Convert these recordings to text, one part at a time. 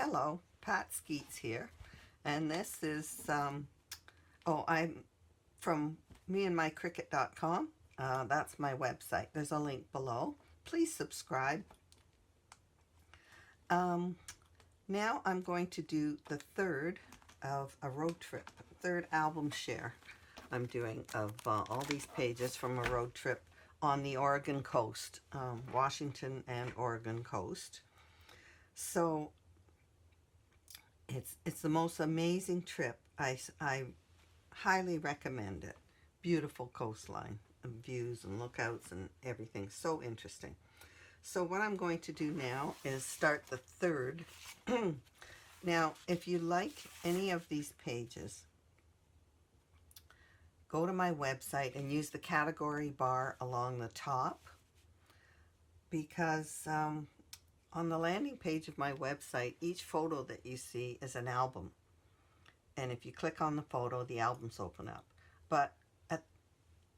Hello, Pat Skeets here, and this is, I'm from meandmycricket.com. That's my website. There's a link below. Please subscribe. Now I'm going to do the third of a road trip, third album share I'm doing of all these pages from a road trip on the Oregon coast, Washington and Oregon coast. So it's the most amazing trip. I highly recommend it. Beautiful coastline and views and lookouts and everything. So interesting. So what I'm going to do now is start the third. Now, if you like any of these pages, go to my website and use the category bar along the top, because on the landing page of my website, each photo that you see is an album. And if you click on the photo, the albums open up. But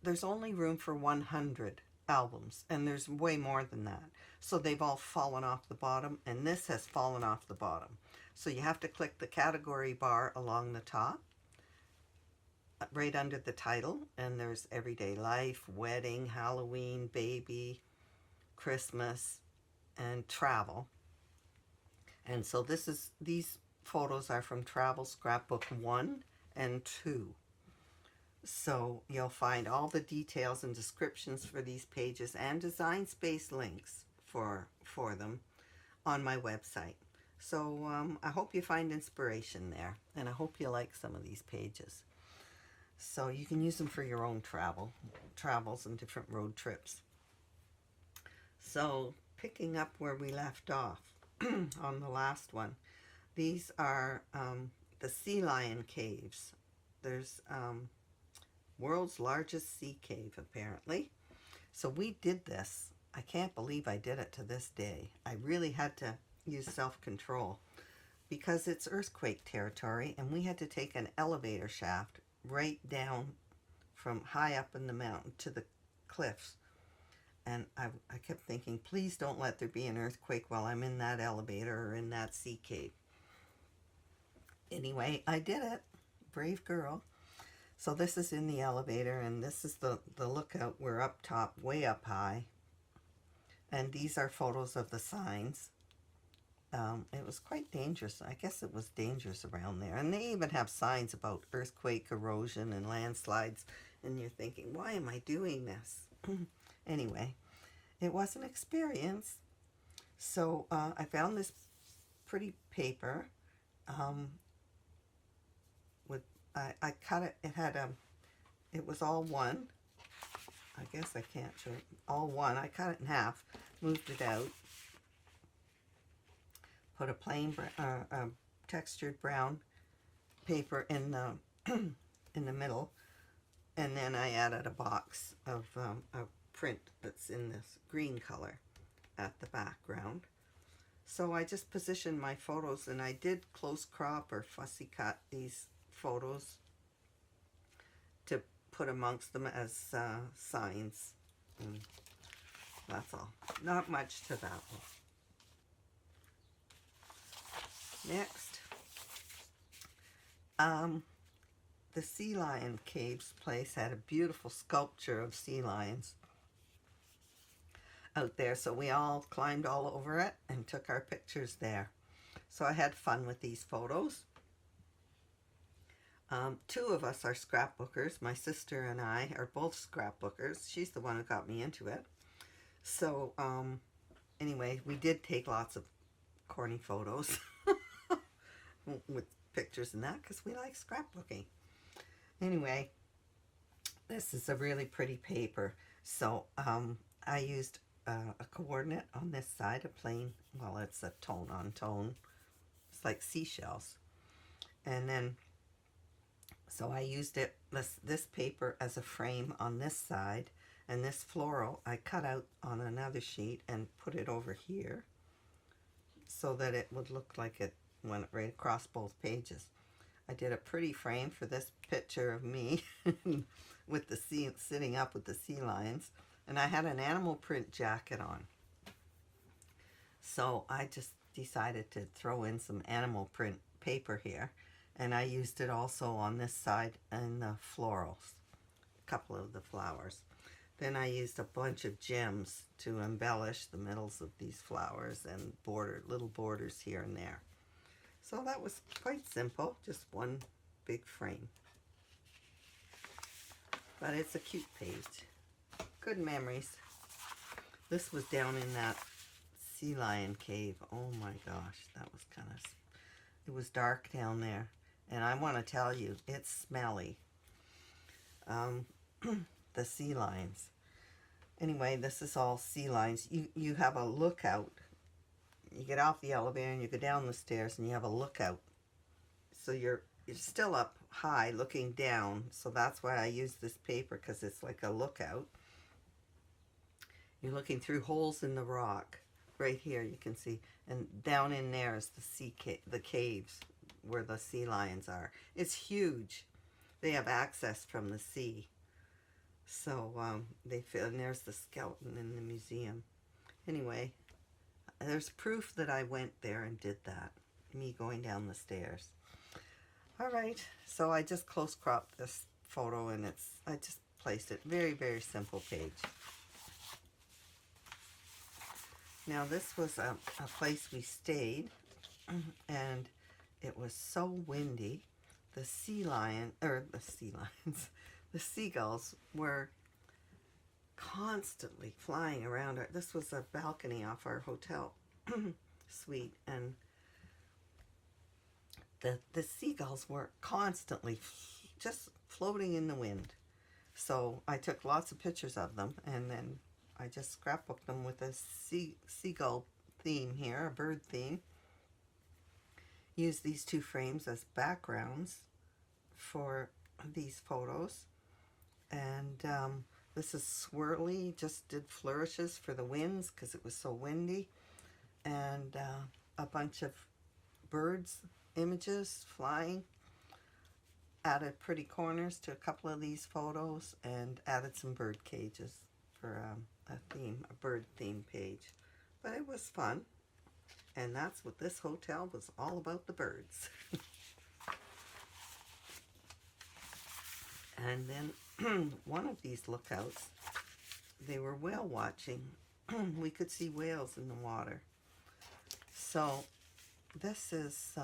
there's only room for 100 albums, and there's way more than that. So they've all fallen off the bottom, and this has fallen off the bottom. So you have to click the category bar along the top, right under the title, and there's everyday life, wedding, Halloween, baby, Christmas, and travel. And so these photos are from Travel Scrapbook 1 and 2. So you'll find all the details and descriptions for these pages and design space links for them on my website. So I hope you find inspiration there, and I hope you like some of these pages. So you can use them for your own travels and different road trips. So picking up where we left off on the last one, these are the sea lion caves. There's world's largest sea cave, apparently. So we did this. I can't believe I did it to this day. I really had to use self-control because it's earthquake territory, and we had to take an elevator shaft right down from high up in the mountain to the cliffs. And I kept thinking, please don't let there be an earthquake while I'm in that elevator or in that sea cave. Anyway, I did it. Brave girl. So this is in the elevator, and this is the lookout. We're up top, way up high. And these are photos of the signs. It was quite dangerous. I guess it was dangerous around there. And they even have signs about earthquake, erosion, and landslides. And you're thinking, why am I doing this? Anyway, it was an experience. So I found this pretty paper. I cut it. It was all one. I guess I can't show it. All one. I cut it in half, moved it out, put a plain textured brown paper in the middle, and then I added a box of a print that's in this green color at the background. So I just positioned my photos, and I did close crop or fussy cut these photos to put amongst them as signs. And that's all. Not much to that one. Next, the Sea Lion Caves place had a beautiful sculpture of sea lions out there, so we all climbed all over it and took our pictures there. So I had fun with these photos. Two of us are scrapbookers. My sister and I are both scrapbookers. She's the one who got me into it. So anyway, we did take lots of corny photos with pictures and that, because we like scrapbooking. Anyway, this is a really pretty paper. So I used a coordinate on this side, a plain, well, it's a tone on tone. It's like seashells. And then so I used this paper as a frame on this side, and this floral I cut out on another sheet and put it over here so that it would look like it went right across both pages. I did a pretty frame for this picture of me with the sea, sitting up with the sea lions, and I had an animal print jacket on. So I just decided to throw in some animal print paper here, and I used it also on this side and the florals, a couple of the flowers. Then I used a bunch of gems to embellish the middles of these flowers and little borders here and there. So that was quite simple, just one big frame. But it's a cute page. Good memories. This was down in that sea lion cave. Oh my gosh, that was it was dark down there. And I want to tell you, it's smelly. The sea lions. Anyway, this is all sea lions. You have a lookout. You get off the elevator and you go down the stairs and you have a lookout. So you're still up high looking down. So that's why I use this paper, because it's like a lookout. You're looking through holes in the rock. Right here you can see. And down in there is the caves where the sea lions are. It's huge. They have access from the sea. So and there's the skeleton in the museum. Anyway, there's proof that I went there and did that. Me going down the stairs. All right, so I just close cropped this photo, and I just placed it. Very, very simple page. Now this was a place we stayed, and it was so windy. The seagulls were constantly flying around. This was a balcony off our hotel suite, and the seagulls were constantly just floating in the wind. So I took lots of pictures of them, and then I just scrapbooked them with a seagull theme here, a bird theme. Used these two frames as backgrounds for these photos. And this is swirly, just did flourishes for the winds because it was so windy. And a bunch of birds images flying. Added pretty corners to a couple of these photos and added some bird cages for a bird theme page. But it was fun. And that's what this hotel was all about, the birds. And then one of these lookouts, they were whale watching. We could see whales in the water. So this is,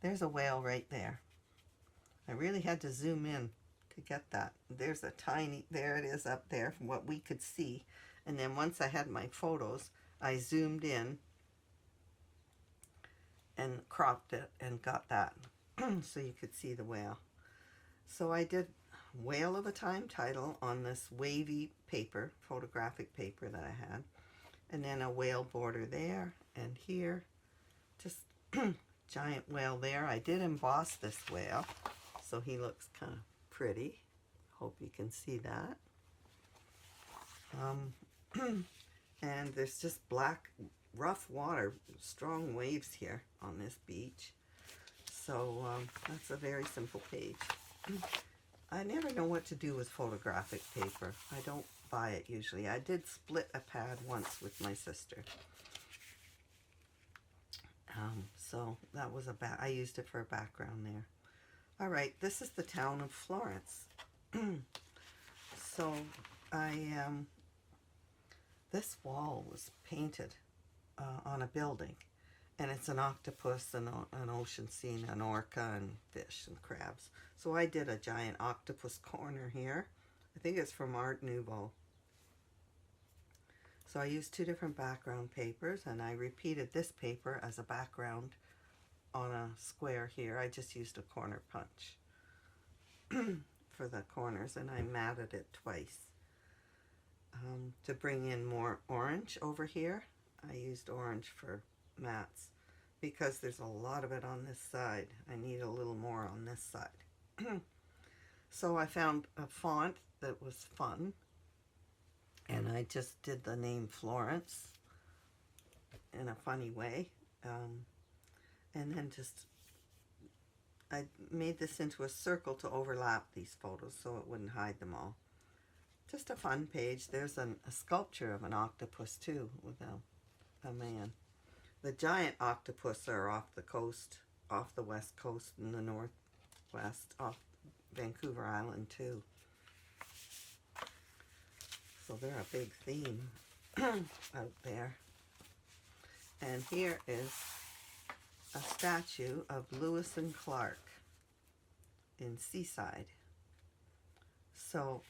there's a whale right there. I really had to zoom in to get that. There's a tiny, there it is up there from what we could see. And then once I had my photos, I zoomed in and cropped it and got that so you could see the whale. So I did Whale of a Time title on this wavy paper, photographic paper that I had. And then a whale border there and here. Just giant whale there. I did emboss this whale, so he looks kind of pretty. Hope you can see that. And there's just black, rough water, strong waves here on this beach. So that's a very simple page. I never know what to do with photographic paper. I don't buy it usually. I did split a pad once with my sister. So that was I used it for a background there. All right, this is the town of Florence. So this wall was painted on a building, and it's an octopus and an ocean scene, an orca and fish and crabs. So I did a giant octopus corner here. I think it's from Art Nouveau. So I used two different background papers, and I repeated this paper as a background on a square here. I just used a corner punch for the corners, and I matted it twice. To bring in more orange over here, I used orange for mats because there's a lot of it on this side. I need a little more on this side. So I found a font that was fun, and I just did the name Florence in a funny way. And then I made this into a circle to overlap these photos so it wouldn't hide them all. Just a fun page. There's a sculpture of an octopus too with a man. The giant octopus are off the coast, off the west coast in the northwest, off Vancouver Island too. So they're a big theme out there. And here is a statue of Lewis and Clark in Seaside. So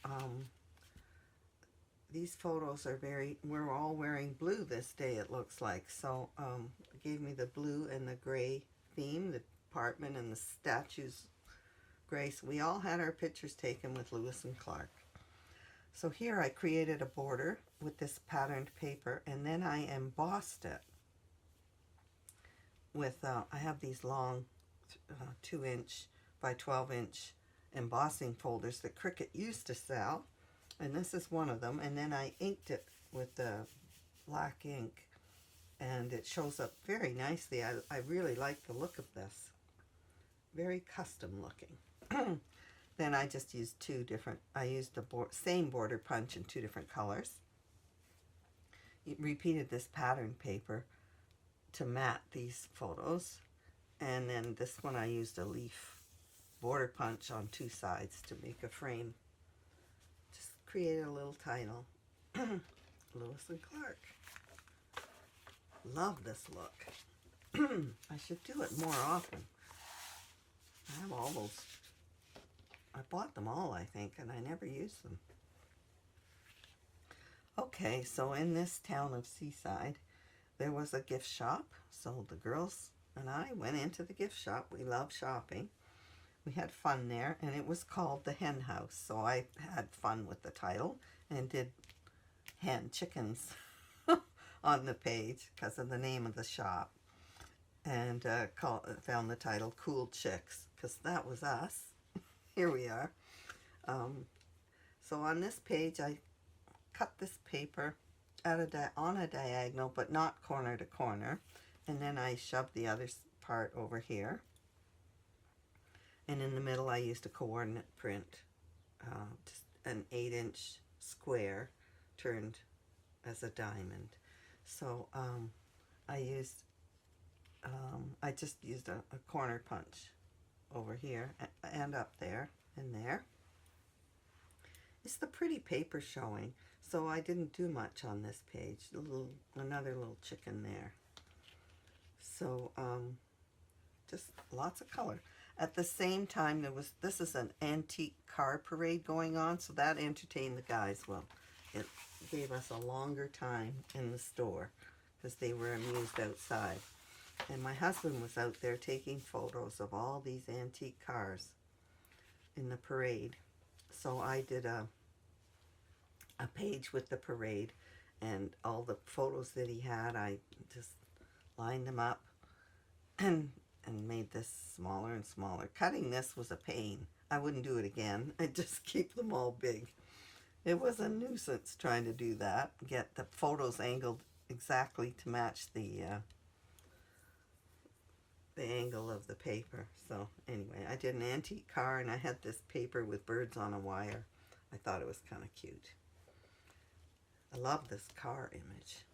these photos are we're all wearing blue this day, it looks like. So it gave me the blue and the gray theme, the apartment and the statues gray. So we all had our pictures taken with Lewis and Clark. So here I created a border with this patterned paper, and then I embossed it with, I have these long 2-inch by 12-inch embossing folders that Cricut used to sell, and this is one of them. And then I inked it with the black ink, and it shows up very nicely. I really like the look of this. Very custom looking. Then I just used I used the same border punch in 2 different colors. Repeated this pattern paper to mat these photos. And then this one I used a leaf border punch on 2 sides to make a frame. Just created a little title. Lewis and Clark. Love this look. I should do it more often. I have all those. I bought them all, I think, and I never used them. Okay, so in this town of Seaside, there was a gift shop. So the girls and I went into the gift shop. We love shopping. We had fun there, and it was called the Hen House. So I had fun with the title and did chickens on the page because of the name of the shop. And found the title Cool Chicks, because that was us. Here we are. So on this page, I cut this paper on a diagonal, but not corner to corner. And then I shoved the other part over here. And in the middle, I used a coordinate print, just an 8-inch square turned as a diamond. So I just used a corner punch over here and up there and there. It's the pretty paper showing, so I didn't do much on this page. Another little chicken there. So just lots of color. At the same time, this is an antique car parade going on, so that entertained the guys well. It gave us a longer time in the store because they were amused outside. And my husband was out there taking photos of all these antique cars in the parade. So I did a page with the parade, and all the photos that he had, I just lined them up and made this smaller and smaller. Cutting this was a pain. I wouldn't do it again. I'd just keep them all big. It was a nuisance trying to do that, get the photos angled exactly to match the angle of the paper. So anyway, I did an antique car, and I had this paper with birds on a wire. I thought it was kind of cute. I love this car image.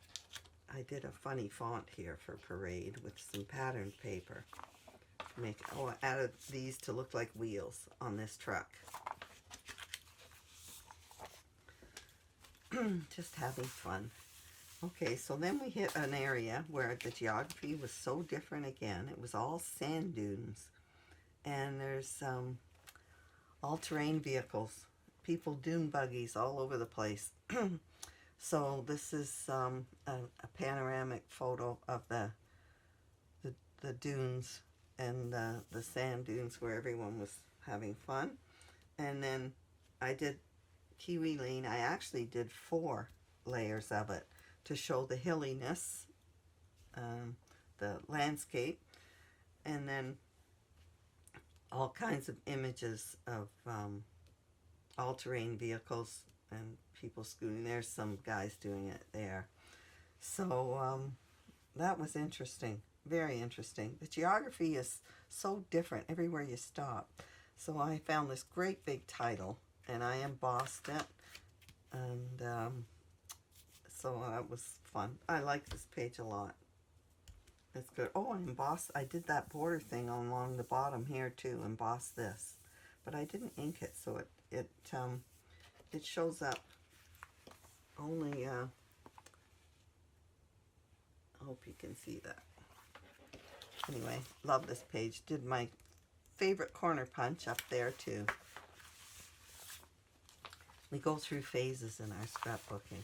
I did a funny font here for parade with some patterned paper. I added these to look like wheels on this truck. Just having fun. Okay, so then we hit an area where the geography was so different again. It was all sand dunes. And there's all-terrain vehicles, people dune buggies all over the place. So this is a panoramic photo of the dunes and the sand dunes where everyone was having fun. And then I did Kiwi Lane. I actually did 4 layers of it to show the hilliness, the landscape, and then all kinds of images of all-terrain vehicles and people scooting. There's some guys doing it there. So that was interesting, very interesting. The geography is so different everywhere you stop. So I found this great big title, and I embossed it and So that was fun. I like this page a lot. It's good. Oh, and emboss. I did that border thing along the bottom here too. Emboss this, but I didn't ink it, so it shows up only. I hope you can see that. Anyway, love this page. Did my favorite corner punch up there too. We go through phases in our scrapbooking.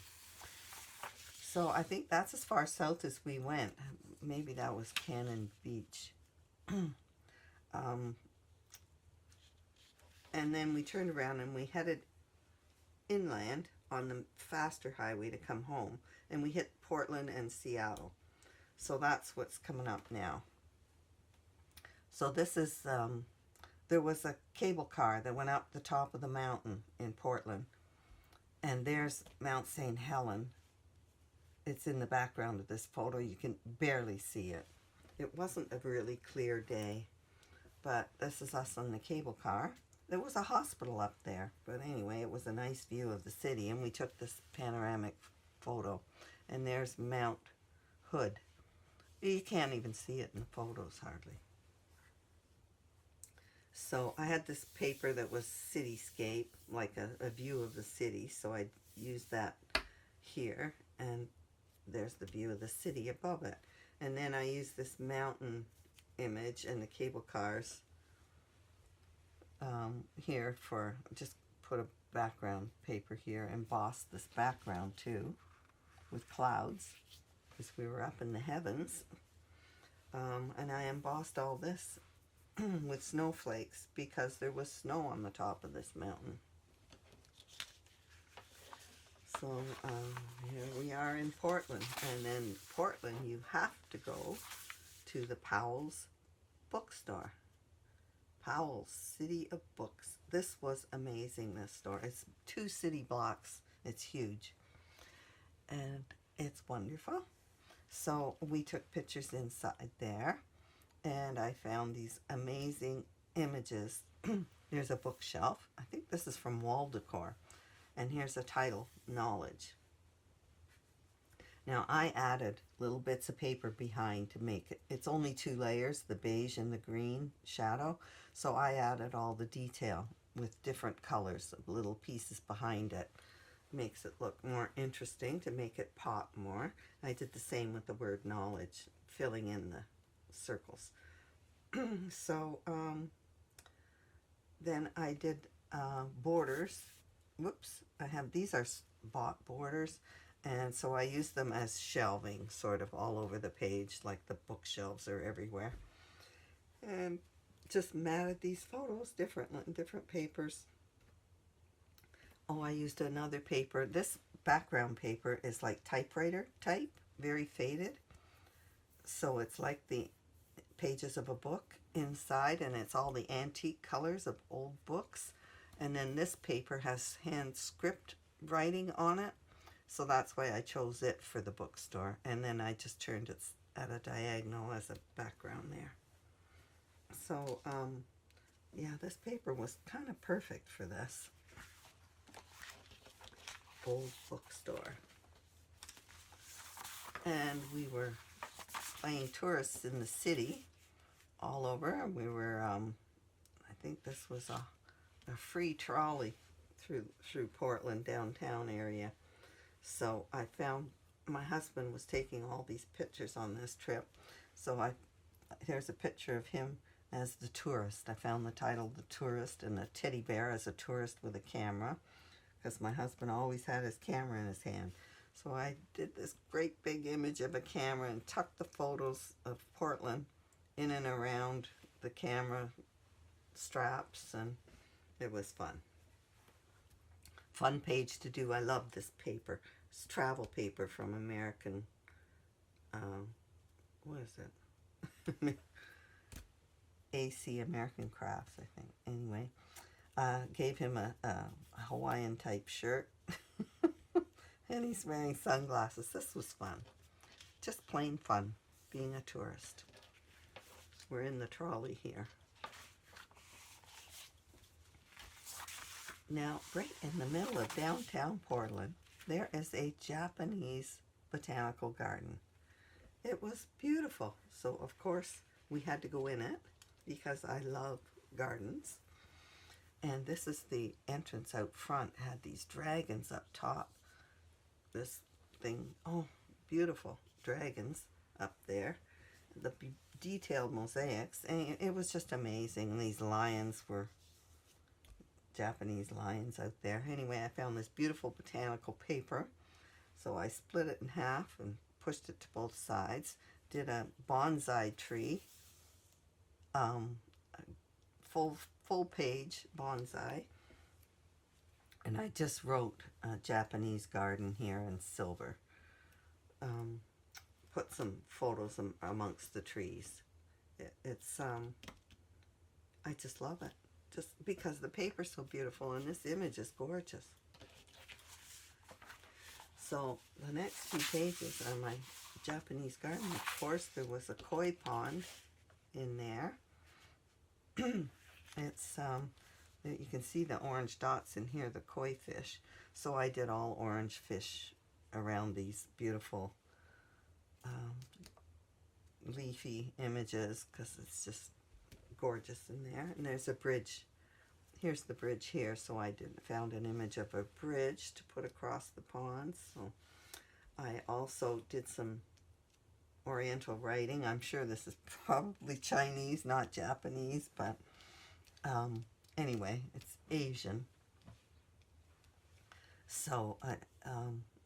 So I think that's as far south as we went. Maybe that was Cannon Beach. And then we turned around and we headed inland on the faster highway to come home. And we hit Portland and Seattle. So that's what's coming up now. So this is, there was a cable car that went up the top of the mountain in Portland. And there's Mount St. Helens. It's in the background of this photo. You can barely see it. It wasn't a really clear day, but this is us on the cable car. There was a hospital up there, but anyway, it was a nice view of the city, and we took this panoramic photo. And there's Mount Hood. You can't even see it in the photos hardly. So I had this paper that was cityscape, like a view of the city, so I used that here, and there's the view of the city above it. And then I used this mountain image and the cable cars here for, just put a background paper here, embossed this background too with clouds because we were up in the heavens. And I embossed all this with snowflakes because there was snow on the top of this mountain. So here we are in Portland, and then Portland you have to go to the Powell's bookstore. Powell's City of Books. This was amazing, this store. It's 2 city blocks. It's huge. And it's wonderful. So we took pictures inside there, and I found these amazing images. There's a bookshelf. I think this is from Wall Decor. And here's a title, Knowledge. Now I added little bits of paper behind to make it. It's only 2 layers, the beige and the green shadow. So I added all the detail with different colors of little pieces behind it. Makes it look more interesting to make it pop more. I did the same with the word knowledge, filling in the circles. So then I did borders. Whoops, I have, these are bought borders, and so I use them as shelving sort of all over the page, like the bookshelves are everywhere. And just matted these photos different papers. Oh, I used another paper. This background paper is like typewriter type, very faded. So it's like the pages of a book inside, and it's all the antique colors of old books. And then this paper has hand script writing on it. So that's why I chose it for the bookstore. And then I just turned it at a diagonal as a background there. So, yeah, this paper was kind of perfect for this. Old bookstore. And we were playing tourists in the city all over. We were, I think this was a free trolley through Portland downtown area. So I found my husband was taking all these pictures on this trip. So here's a picture of him as the tourist. I found the title The Tourist, and a teddy bear as a tourist with a camera, because my husband always had his camera in his hand. So I did this great big image of a camera and tucked the photos of Portland in and around the camera straps, and it was fun. Fun page to do. I love this paper. It's travel paper from American, what is it? AC, American Crafts, I think. Anyway, gave him a Hawaiian type shirt. And he's wearing sunglasses. This was fun. Just plain fun, being a tourist. We're in the trolley here. Now, right in the middle of downtown Portland there is a Japanese botanical garden. It was beautiful. So of course we had to go in it because I love gardens. And this is the entrance out front. It had these dragons up top. This thing, oh, beautiful dragons up there. The detailed mosaics, and it was just amazing. And these lions were Japanese lions out there. Anyway, I found this beautiful botanical paper, so I split it in half and pushed it to both sides. Did a bonsai tree, full page bonsai, and I just wrote a Japanese garden here in silver. Put some photos amongst the trees. It's I just love it, just because the paper's so beautiful and this image is gorgeous. So the next few pages are my Japanese garden. Of course, there was a koi pond in there. It's you can see the orange dots in here, the koi fish. So I did all orange fish around these beautiful leafy images because it's just gorgeous in there. And there's a bridge. Here's the bridge here, so I found an image of a bridge to put across the pond. So I also did some Oriental writing. I'm sure this is probably Chinese, not Japanese, but anyway, it's Asian. So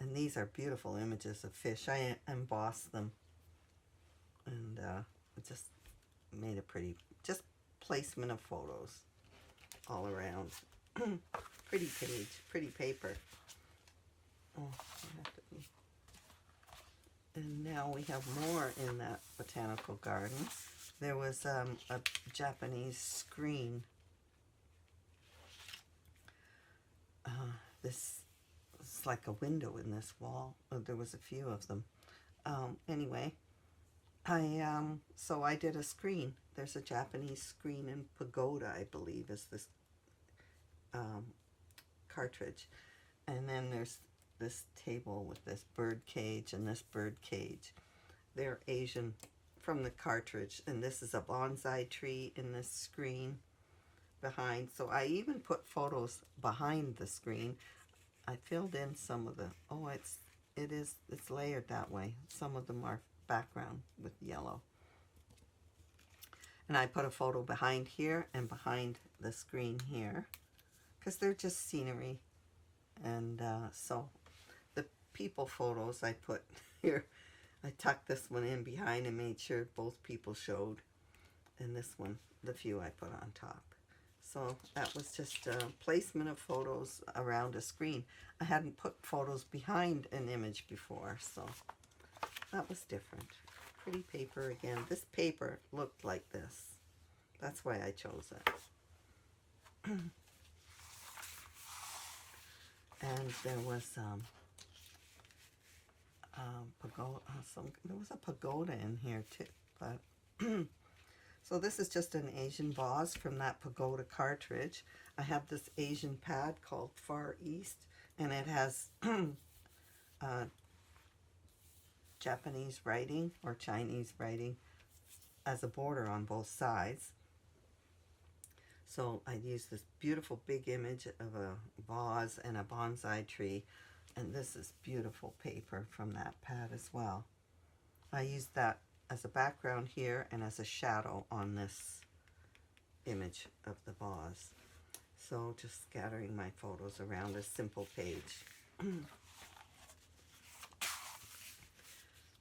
and these are beautiful images of fish. I embossed them and just made a pretty, just placement of photos all around. Pretty page, pretty paper. Oh, and now we have more in that botanical garden. There was a Japanese screen. This is like a window in this wall. There was a few of them. Anyway, so I did a screen. There's a Japanese screen in pagoda, I believe, is this cartridge. And then there's this table with this bird cage and this bird cage. They're Asian from the cartridge. And this is a bonsai tree in this screen behind. So I even put photos behind the screen. I filled in some of the, oh, it's layered that way. Some of them are background with yellow. And I put a photo behind here and behind the screen here because they're just scenery. And so the people photos I put here, I tucked this one in behind and made sure both people showed. And this one, the few I put on top. So that was just a placement of photos around a screen. I hadn't put photos behind an image before, so that was different. Pretty paper again. This paper looked like this. That's why I chose it. And there was pagoda. There was a pagoda in here too, but so this is just an Asian vase from that pagoda cartridge. I have this Asian pad called Far East, and it has Japanese writing or Chinese writing as a border on both sides. So I used this beautiful big image of a vase and a bonsai tree, and this is beautiful paper from that pad as well. I used that as a background here and as a shadow on this image of the vase. So just scattering my photos around a simple page.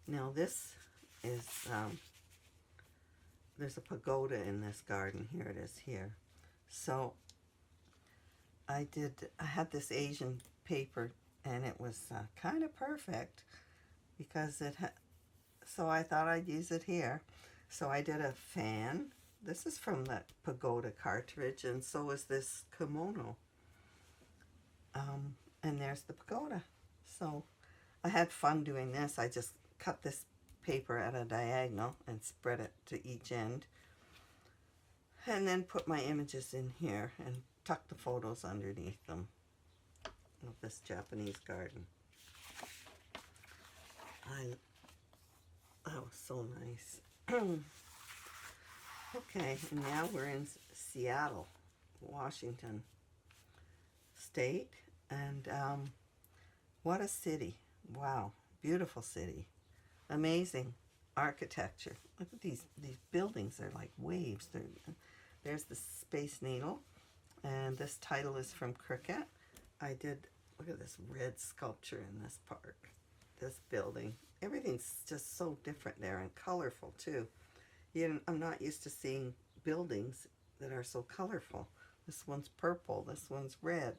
Now this is, there's a pagoda in this garden. Here it is here. So I had this Asian paper and it was kind of perfect because so I thought I'd use it here. So I did a fan. This is from the pagoda cartridge, and so is this kimono. And there's the pagoda. So I had fun doing this. I just cut this paper at a diagonal and spread it to each end. And then put my images in here and tuck the photos underneath them of this Japanese garden. that was so nice. Okay, and now we're in Seattle, Washington State, and what a city. Wow, beautiful city. Amazing architecture. Look at these buildings. They're like waves. There's the Space Needle, and this title is from Cricut. Look at this red sculpture in this park, this building. Everything's just so different there and colorful too. I'm not used to seeing buildings that are so colorful. This one's purple, this one's red,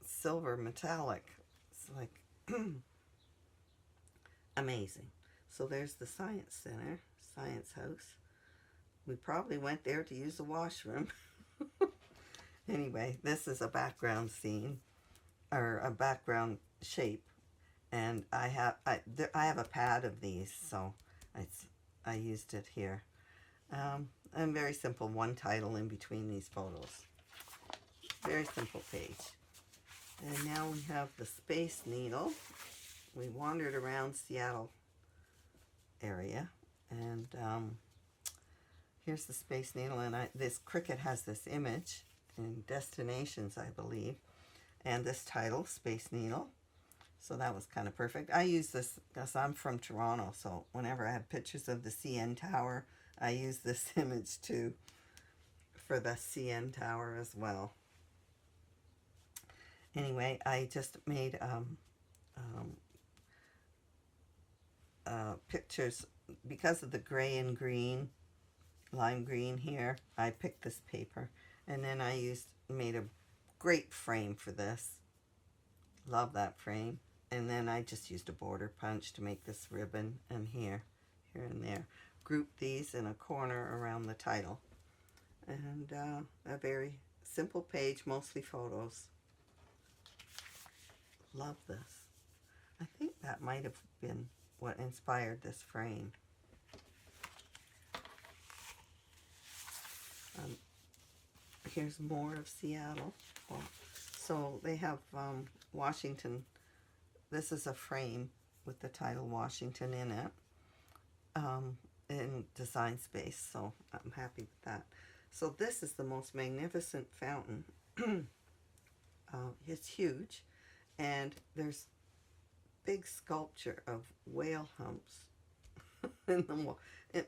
silver, metallic. It's like amazing. So there's the Science Center, Science House. We probably went there to use the washroom. Anyway, this is a background scene, or a background shape, and I have a pad of these, so I used it here. And very simple, one title in between these photos. Very simple page. And now we have the Space Needle. We wandered around Seattle area, and here's the Space Needle, and this Cricut has this image in Destinations, I believe, and this title, Space Needle. So that was kind of perfect. I use this because I'm from Toronto, so whenever I have pictures of the CN Tower, I use this image too for the CN Tower as well. Anyway, I just made pictures because of the gray and green, lime green here. I picked this paper, and then I made a great frame for this. Love that frame. And then I just used a border punch to make this ribbon, and here and there. Grouped these in a corner around the title. And a very simple page, mostly photos. Love this. I think that might have been what inspired this frame. Here's more of Seattle. So they have Washington. This is a frame with the title Washington in it, in Design Space, so I'm happy with that. So this is the most magnificent fountain. It's huge, and there's big sculpture of whale humps in the wall,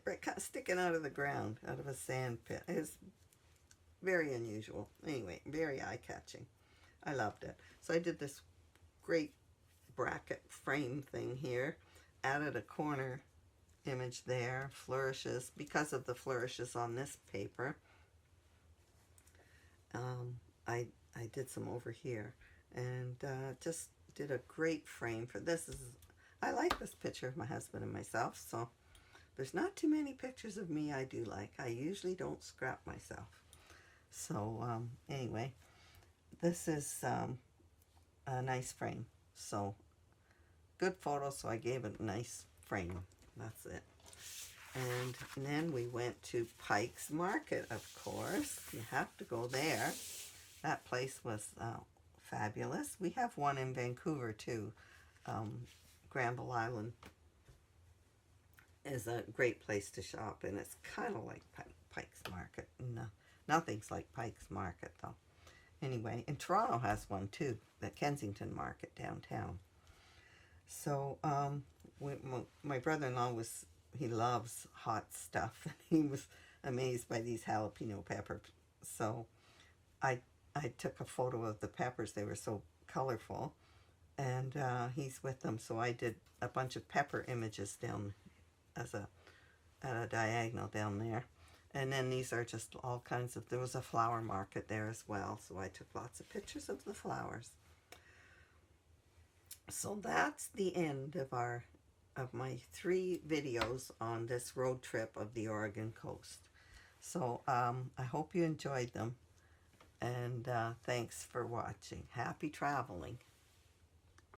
right, kind of sticking out of the ground, out of a sand pit. It's very unusual. Anyway, very eye-catching. I loved it. So I did this great bracket frame thing here, added a corner image there, flourishes, because of the flourishes on this paper. I did some over here, and just did a great frame for this. I like this picture of my husband and myself, so there's not too many pictures of me I do like. I usually don't scrap myself. So anyway, this is a nice frame. So good photo, so I gave it a nice frame. That's it. And then we went to Pike's Market, of course. You have to go there. That place was fabulous. We have one in Vancouver too. Granville Island is a great place to shop, and it's kind of like Pike's Market. No, nothing's like Pike's Market though. Anyway, and Toronto has one too, the Kensington Market downtown. So my brother-in-law he loves hot stuff. He was amazed by these jalapeno peppers. So I took a photo of the peppers. They were so colorful, and he's with them. So I did a bunch of pepper images down at a diagonal down there. And then these are just all kinds of, there was a flower market there as well. So I took lots of pictures of the flowers. So that's the end of my 3 videos on this road trip of the Oregon coast. So I hope you enjoyed them, and thanks for watching. Happy traveling.